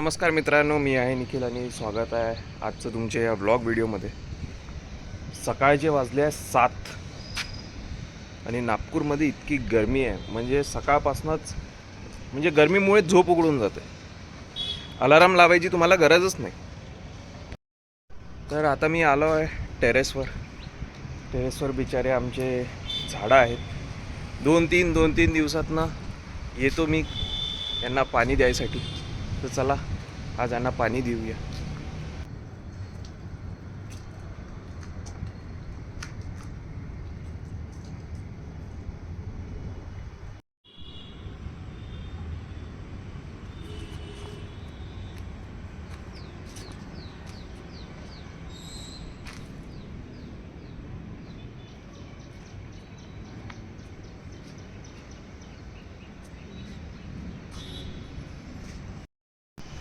नमस्कार मित्रांनो, मी आहे निखिल आणि स्वागत आहे आजचं तुमच्या या व्लॉग व्हिडिओमध्ये. सकाळचे वाजले आहे 7 आणि नागपूरमध्ये इतकी गरमी आहे, म्हणजे सकाळपासूनच म्हणजे गरमीमुळे झोप उघडून जाते. अलाराम लावायची तुम्हाला गरजच नाही. तर आता मी आलो आहे टेरेसवर बिचारे आमचे झाडं आहेत. 2-3 दिवसातनं येतो मी यांना पाणी द्यायसाठी. तर चला आज यांना पाणी देऊया.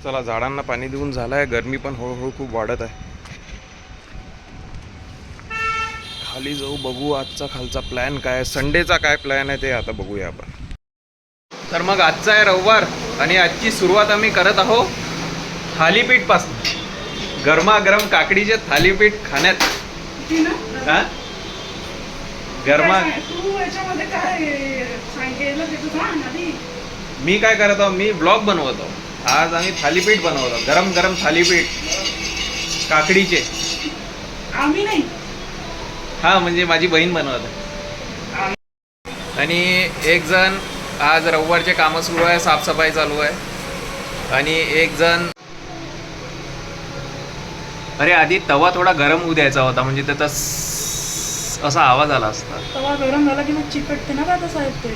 चला, झाडांना पाणी देऊन झालं आहे. गरमी पण हळूहळू खूप वाढत आहे. खाली जाऊ, बघू आजचा खालचा प्लॅन काय आहे, संडेचा काय प्लॅन आहे ते आता बघूया आपण. तर मग आजचा आहे रविवार आणि आजची सुरुवात आम्ही करत आहोत थालीपीठपासून. गरमागरम काकडीचे थालीपीठ खाण्यात. हा, गरमा मी काय करत आहो, मी ब्लॉग बनवतो. आज आम्ही थालीपीठ बनवतो, गरम गरम थालीपीठ काकडीचे. आम्ही नाही, हा म्हणजे माझी बहीण बनवत. आणि एक जण आज रविवारचे कामं सुरू आहे, साफसफाई चालू आहे. आणि एक जण, अरे आधी तवा थोडा गरम होऊ द्यायचा होता, म्हणजे त्याचा असा आवाज आला असता. तवा गरम झाला की मग चिकटते ना दादा साहेब ते.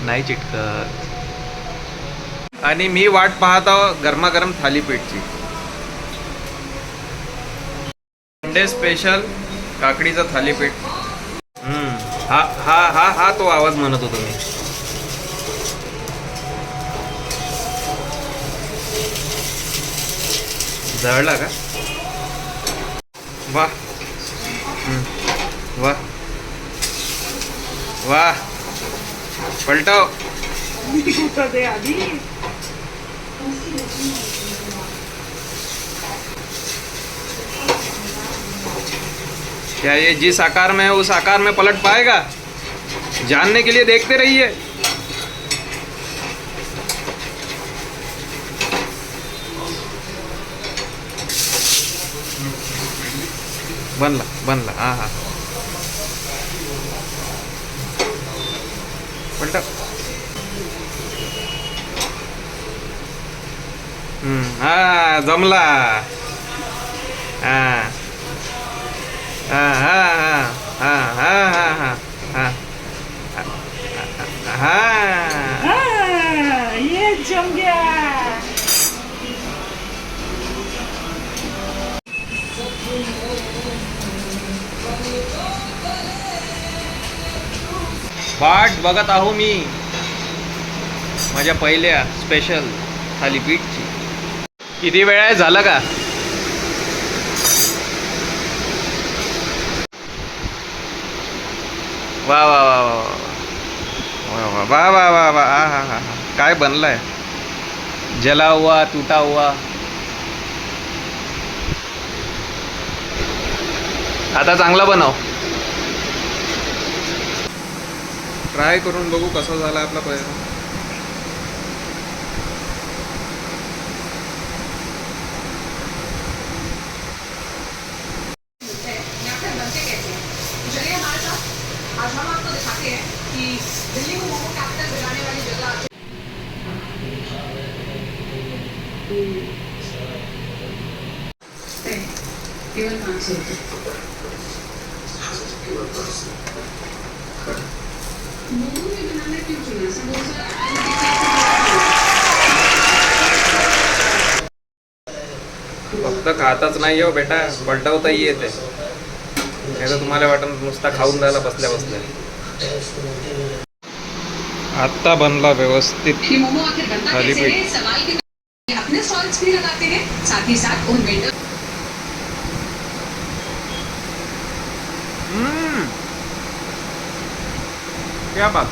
नाही चिटकत. आणि मी वाट पाहत आहो गरमागरम थालीपीठची. संडे स्पेशल काकडीचं थालीपीठ. हा हा हा हा तो आवाज म्हणत होतो मी. जळला का? वा वा वा, पलटाव. दे आधी. क्या ये जिस आकार में है उस आकार में पलट पाएगा? जानने के लिए देखते रहिए. बनला. हा पलटा. हा जमला. हा हा हा हा हा हा हा हा हा, ये जम गया. वाट बघत आहो मी माझ्या पहिल्या स्पेशल थालीपीठची. किती वेळ आहे, झालं का? वा वा वा वा वा वा वा वा वा. हा हा हा, काय बनलाय. जला हुआ, टूटा हुआ. आता चांगला बनव. ट्राय करून बघू कसा झाला आपला पहिला. आज हम आपको दिखाते हैं कि दिल्ली को मोमो कैपिटल बनाने वाली जगह केवल 500 मोमो में बनाना क्यों चुना? समोसा फक्त खातच नाही हो बेटा, पलटवताही येते. नाही तर तुम्हाला वाटत नुसता खाऊन राहिला बसल्या बसल्या. आत्ता बनला व्यवस्थित थालीपीठ. अपने स्टॉल्स भी लगाते हैं, साथ ही साथ उन वेंडर. क्या बात.